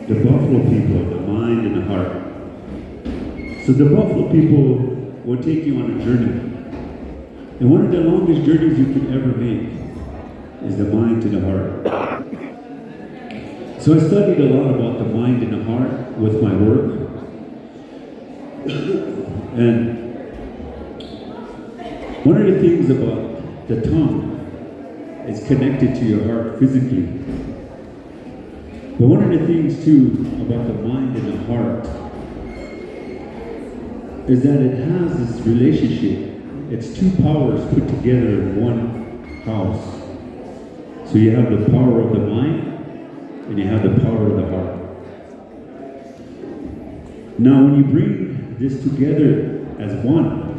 The Buffalo people, the mind and the heart. So the Buffalo people will take you on a journey. And one of the longest journeys you can ever make is the mind to the heart. So I studied a lot about the mind and the heart with my work. And one of the things about the tongue is connected to your heart physically. But one of the things too about the mind and the heart is that it has this relationship. It's two powers put together in one house. So you have the power of the mind and you have the power of the heart. Now when you bring this together as one,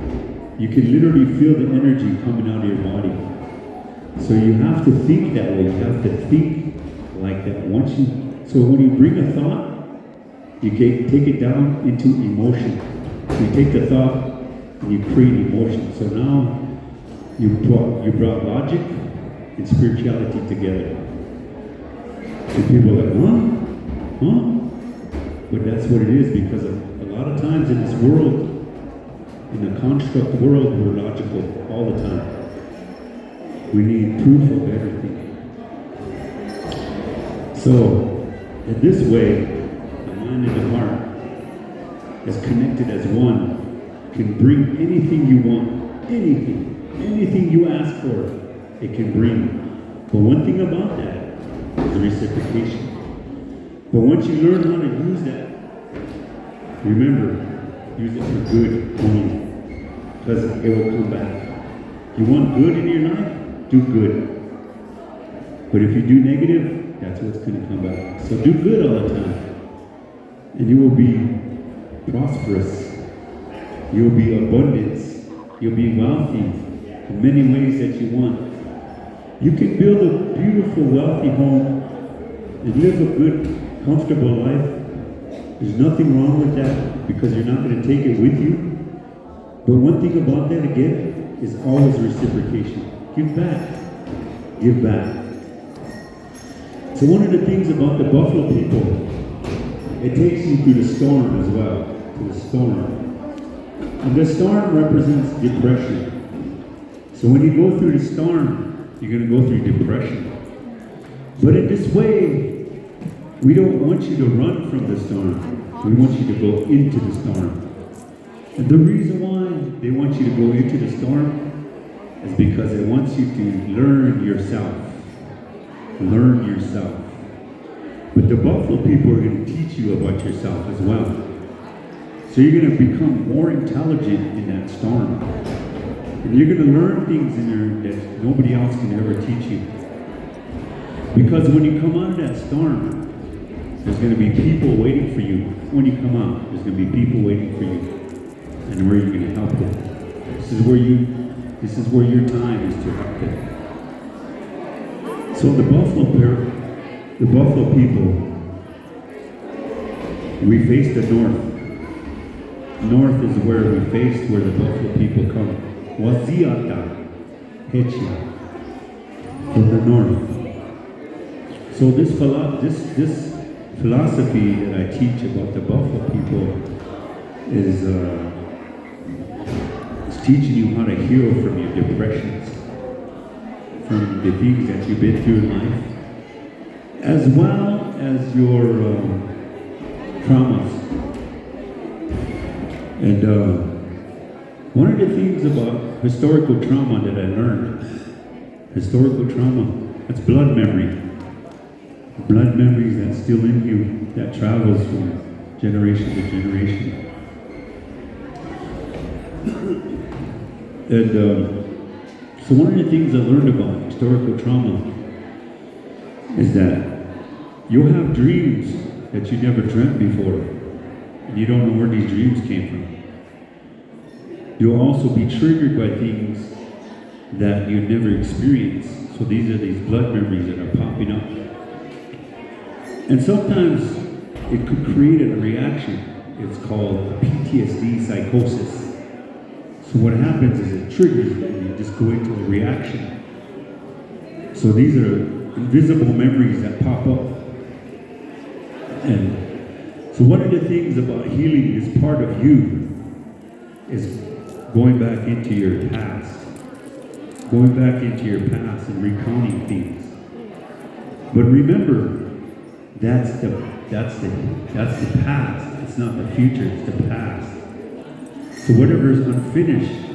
you can literally feel the energy coming out of your body. So you have to think that way. You have to think like that. So when you bring a thought, you take it down into emotion. You take the thought and you create emotion. So now you brought logic and spirituality together. So people are like, huh? But that's what it is, because a lot of times in this world, in the construct world, we're logical all the time. We need proof of everything. So, in this way, the mind and the heart is connected as one, can bring anything you want, anything you ask for, it can bring. But one thing about that is reciprocation. But once you learn how to use that, remember, use it for good only, because it will come back. You want good in your life? Do good. But if you do negative, that's what's going to come back. So do good all the time, and you will be prosperous. You'll be abundance. You'll be wealthy in many ways that you want. You can build a beautiful, wealthy home and live a good, comfortable life. There's nothing wrong with that, because you're not going to take it with you. But one thing about that, again, is always reciprocation. Give back. Give back. So one of the things about the Buffalo people, it takes you through the storm as well. To the storm. And the storm represents depression. So when you go through the storm, you're going to go through depression. But in this way, we don't want you to run from the storm. We want you to go into the storm. And the reason why they want you to go into the storm is because it wants you to learn yourself. Learn yourself. But the Buffalo people are going to teach you about yourself as well. So you're going to become more intelligent in that storm. And you're going to learn things in there that nobody else can ever teach you. Because when you come out of that storm, there's going to be people waiting for you. When you come out, there's going to be people waiting for you. And where you're going to help them. This is where your time is to help them. So the Buffalo people, we face the north. North is where we face where the Buffalo people come. Waziata, Hechia, from the north. So this philosophy that I teach about the Buffalo people is teaching you how to heal from your depressions, from the things that you've been through in life, as well as your traumas. And one of the things about historical trauma that I learned, historical trauma, that's blood memory. Blood memories that's still in you, that travels from generation to generation. And so one of the things I learned about historical trauma is that you'll have dreams that you never dreamt before, and you don't know where these dreams came from. You'll also be triggered by things that you never experienced. So these are these blood memories that are popping up. And sometimes it could create a reaction. It's called PTSD psychosis. So what happens is it triggers you and you just go into a reaction. So these are invisible memories that pop up. And so one of the things about healing is part of you is going back into your past. Going back into your past and recounting things. But remember, that's the past. It's not the future, it's the past. So whatever is unfinished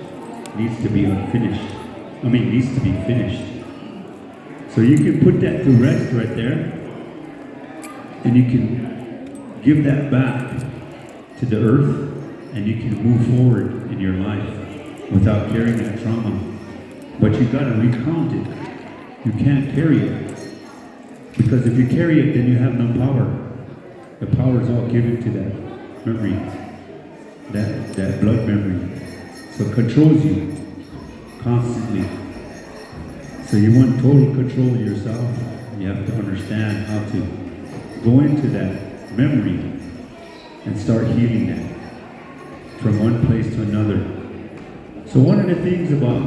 needs to be unfinished. Needs to be finished. So you can put that to rest right there, and you can give that back to the earth, and you can move forward in your life without carrying that trauma. But you've got to recount it. You can't carry it. Because if you carry it, then you have no power. The power is all given to that memory, that blood memory. So it controls you constantly. So you want total control of yourself. You have to understand how to go into that memory and start healing that from one place to another. So one of the things about